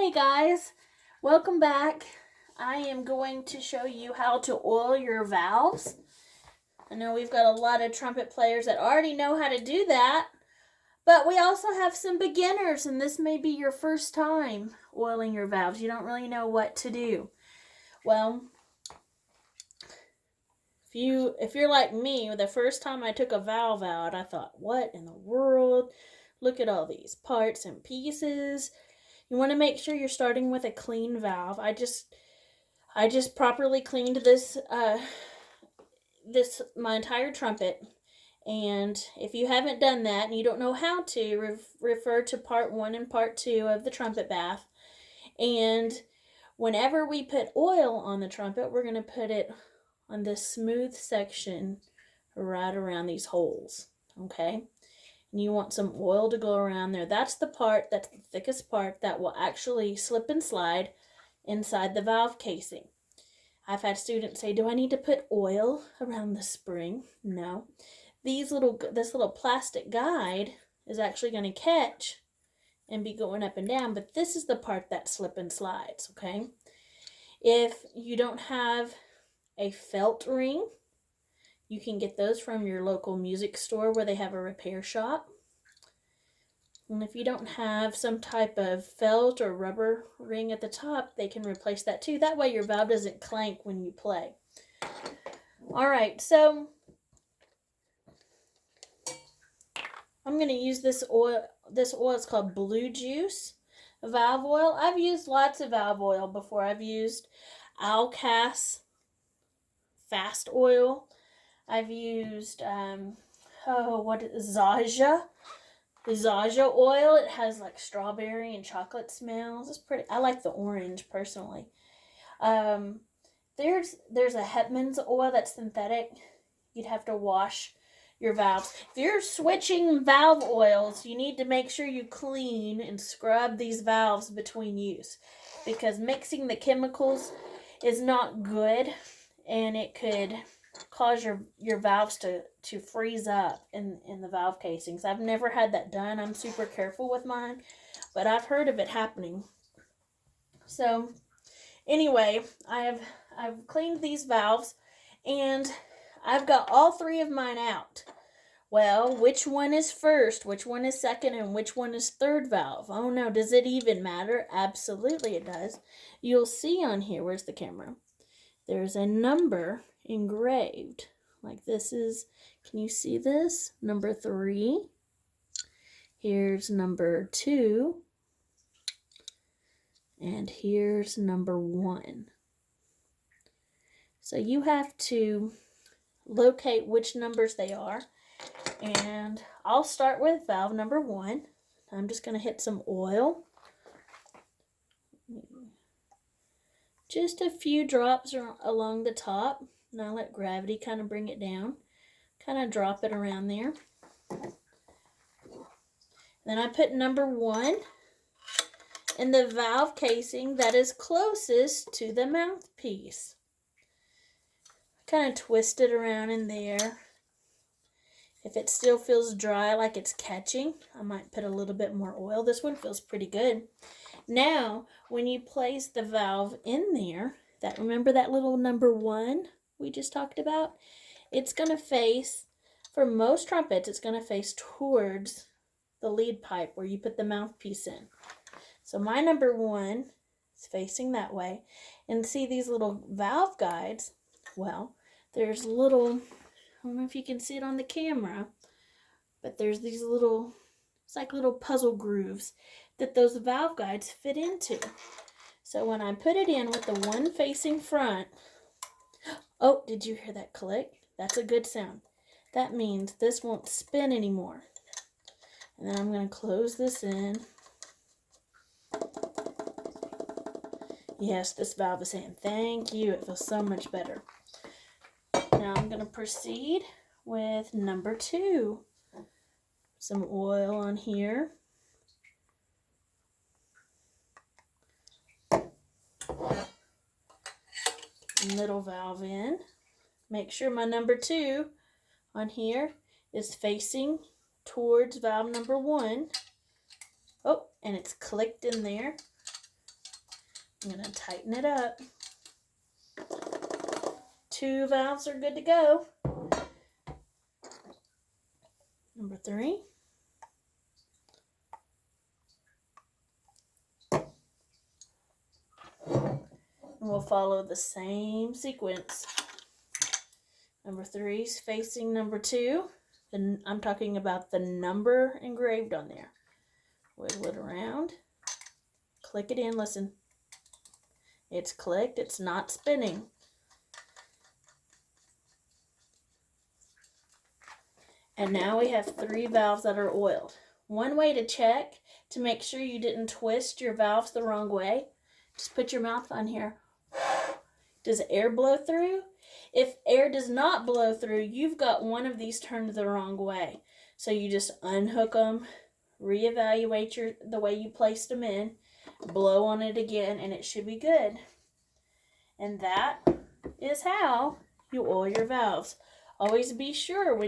Hey guys, welcome back. I am going to show you how to oil your valves. I know we've got a lot of trumpet players that already know how to do that, but we also have some beginners, and this may be your first time oiling your valves. You don't really know what to do. Well, if you're like me, the first time I took a valve out, I thought, what in the world? Look at all these parts and pieces. You want to make sure you're starting with a clean valve. I just properly cleaned this my entire trumpet. And if you haven't done that and you don't know how to, refer to part 1 and part 2 of the trumpet bath. And whenever we put oil on the trumpet, we're going to put it on this smooth section right around these holes. Okay? And you want some oil to go around there. That's the thickest part that will actually slip and slide inside the valve casing. I've had students say, do I need to put oil around the spring? No. This little plastic guide is actually going to catch and be going up and down, but this is the part that slip and slides, okay? If you don't have a felt ring, you can get those from your local music store where they have a repair shop. And if you don't have some type of felt or rubber ring at the top, they can replace that too. That way your valve doesn't clank when you play. All right, so I'm going to use this oil. This oil is called Blue Juice valve oil. I've used lots of valve oil before. I've used Alcas Fast Oil. I've used Zaja. The Zaja oil. It has like strawberry and chocolate smells. It's pretty. I like the orange personally. There's a Hetman's oil that's synthetic. You'd have to wash your valves. If you're switching valve oils, you need to make sure you clean and scrub these valves between use, because mixing the chemicals is not good, and it could cause your valves to freeze up in the valve casings. I've never had that done. I'm super careful with mine, but I've heard of it happening. So anyway, I've cleaned these valves, and I've got all 3 of mine out. Well, which one is first, which one is second, and which one is third valve? Oh no, does it even matter? Absolutely it does. You'll see on here, where's the camera? There's a number engraved. Like this is, can you see this? Number 3. Here's number 2. And here's number 1. So you have to locate which numbers they are. And I'll start with valve number 1. I'm just going to hit some oil. Just a few drops along the top. Now let gravity kind of bring it down. Kind of drop it around there. Then I put number 1 in the valve casing that is closest to the mouthpiece. Kind of twist it around in there. If it still feels dry, like it's catching, I might put a little bit more oil. This one feels pretty good. Now, when you place the valve in there, remember that little number 1 we just talked about? It's going to face, for most trumpets, it's going to face towards the lead pipe where you put the mouthpiece in. So my number 1 is facing that way. And see these little valve guides? Well, there's little, I don't know if you can see it on the camera, but there's these little, it's like little puzzle grooves that those valve guides fit into. So when I put it in with the one facing front, oh, did you hear that click? That's a good sound. That means this won't spin anymore. And then I'm going to close this in. Yes, this valve is saying thank you. It feels so much better. Now I'm going to proceed with number 2. Some oil on here. Middle valve in. Make sure my number 2 on here is facing towards valve number 1. Oh, and it's clicked in there. I'm going to tighten it up. 2 valves are good to go. Number 3. And we'll follow the same sequence. Number 3 is facing number 2. And I'm talking about the number engraved on there. Wiggle it around. Click it in. Listen. It's clicked. It's not spinning. And now we have 3 valves that are oiled. One way to check to make sure you didn't twist your valves the wrong way, just put your mouth on here. Does air blow through? If air does not blow through, you've got one of these turned the wrong way. So you just unhook them, reevaluate the way you placed them in, blow on it again, and it should be good. And that is how you oil your valves. Always be sure when